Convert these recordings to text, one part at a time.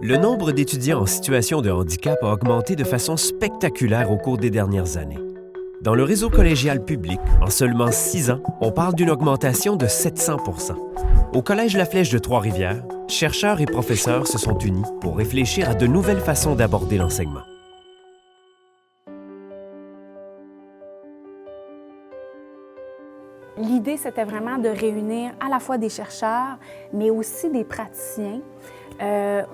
Le nombre d'étudiants en situation de handicap a augmenté de façon spectaculaire au cours des dernières années. Dans le réseau collégial public, en seulement 6 ans, on parle d'une augmentation de 700 %. Au Collège La Flèche de Trois-Rivières, chercheurs et professeurs se sont unis pour réfléchir à de nouvelles façons d'aborder l'enseignement. L'idée, c'était vraiment de réunir à la fois des chercheurs, mais aussi des praticiens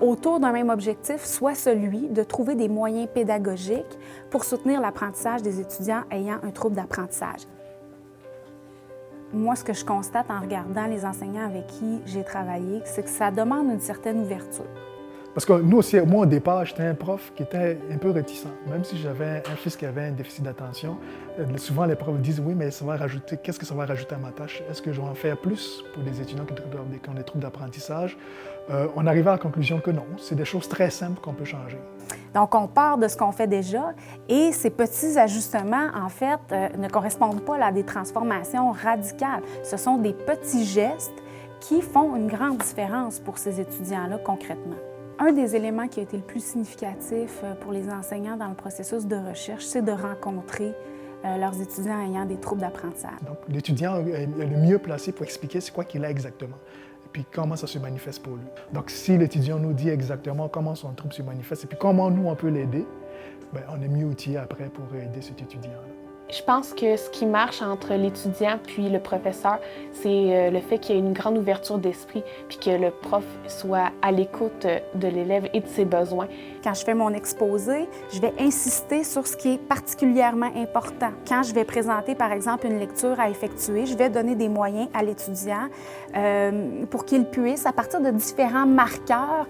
autour d'un même objectif, soit celui de trouver des moyens pédagogiques pour soutenir l'apprentissage des étudiants ayant un trouble d'apprentissage. Moi, ce que je constate en regardant les enseignants avec qui j'ai travaillé, c'est que ça demande une certaine ouverture. Parce que nous aussi, moi au départ, j'étais un prof qui était un peu réticent. Même si j'avais un fils qui avait un déficit d'attention, souvent les profs disent oui, mais ça va rajouter, qu'est-ce que ça va rajouter à ma tâche? Est-ce que je vais en faire plus pour les étudiants qui ont des troubles d'apprentissage? On arrivait à la conclusion que non, c'est des choses très simples qu'on peut changer. Donc, on part de ce qu'on fait déjà et ces petits ajustements, en fait, ne correspondent pas à des transformations radicales. Ce sont des petits gestes qui font une grande différence pour ces étudiants-là concrètement. Un des éléments qui a été le plus significatif pour les enseignants dans le processus de recherche, c'est de rencontrer leurs étudiants ayant des troubles d'apprentissage. Donc, l'étudiant est le mieux placé pour expliquer c'est quoi qu'il a exactement et puis comment ça se manifeste pour lui. Donc, si l'étudiant nous dit exactement comment son trouble se manifeste et puis comment nous, on peut l'aider, bien, on est mieux outillé après pour aider cet étudiant-là. Je pense que ce qui marche entre l'étudiant puis le professeur, c'est le fait qu'il y ait une grande ouverture d'esprit puis que le prof soit à l'écoute de l'élève et de ses besoins. Quand je fais mon exposé, je vais insister sur ce qui est particulièrement important. Quand je vais présenter, par exemple, une lecture à effectuer, je vais donner des moyens à l'étudiant pour qu'il puisse, à partir de différents marqueurs,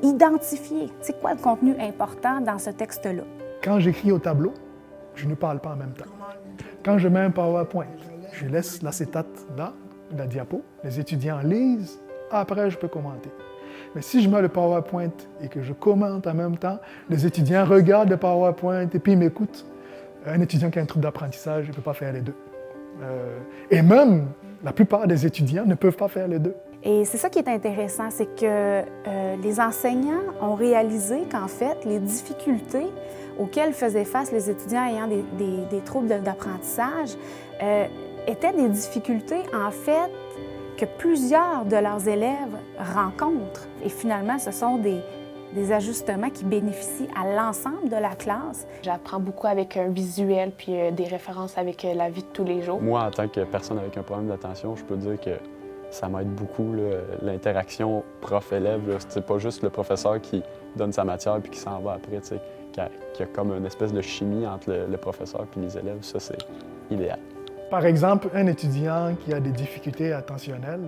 identifier c'est quoi le contenu important dans ce texte-là. Quand j'écris au tableau, je ne parle pas en même temps. Quand je mets un PowerPoint, je laisse l'acétate là, la diapo, les étudiants lisent, après je peux commenter. Mais si je mets le PowerPoint et que je commente en même temps, les étudiants regardent le PowerPoint et puis ils m'écoutent. Un étudiant qui a un trouble d'apprentissage ne peut pas faire les deux. Et même, la plupart des étudiants ne peuvent pas faire les deux. Et c'est ça qui est intéressant, c'est que les enseignants ont réalisé qu'en fait, les difficultés auxquelles faisaient face les étudiants ayant des troubles d'apprentissage étaient des difficultés, en fait, que plusieurs de leurs élèves rencontrent. Et finalement, ce sont des ajustements qui bénéficient à l'ensemble de la classe. J'apprends beaucoup avec un visuel puis des références avec la vie de tous les jours. Moi, en tant que personne avec un problème d'attention, je peux dire que ça m'aide beaucoup, l'interaction prof-élève. C'est pas juste le professeur qui donne sa matière puis qui s'en va après, qu'il y a comme une espèce de chimie entre le professeur et les élèves. Ça, c'est idéal. Par exemple, un étudiant qui a des difficultés attentionnelles,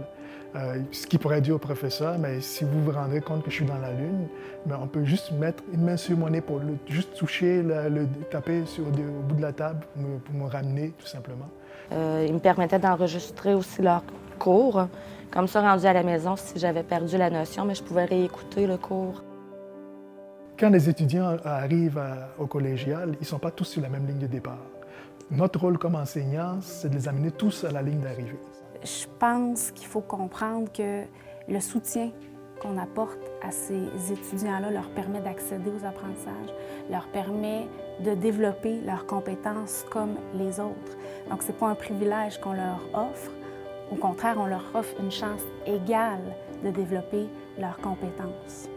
ce qui pourrait dire au professeur, mais si vous vous rendez compte que je suis dans la lune, mais on peut juste mettre une main sur mon épaule, juste toucher, taper au bout de la table pour me ramener, tout simplement. Il me permettait d'enregistrer aussi leurs cours. Comme ça, rendu à la maison, si j'avais perdu la notion, mais je pouvais réécouter le cours. Quand les étudiants arrivent au collégial, ils ne sont pas tous sur la même ligne de départ. Notre rôle comme enseignant, c'est de les amener tous à la ligne d'arrivée. Je pense qu'il faut comprendre que le soutien qu'on apporte à ces étudiants-là leur permet d'accéder aux apprentissages, leur permet de développer leurs compétences comme les autres. Donc, ce n'est pas un privilège qu'on leur offre. Au contraire, on leur offre une chance égale de développer leurs compétences.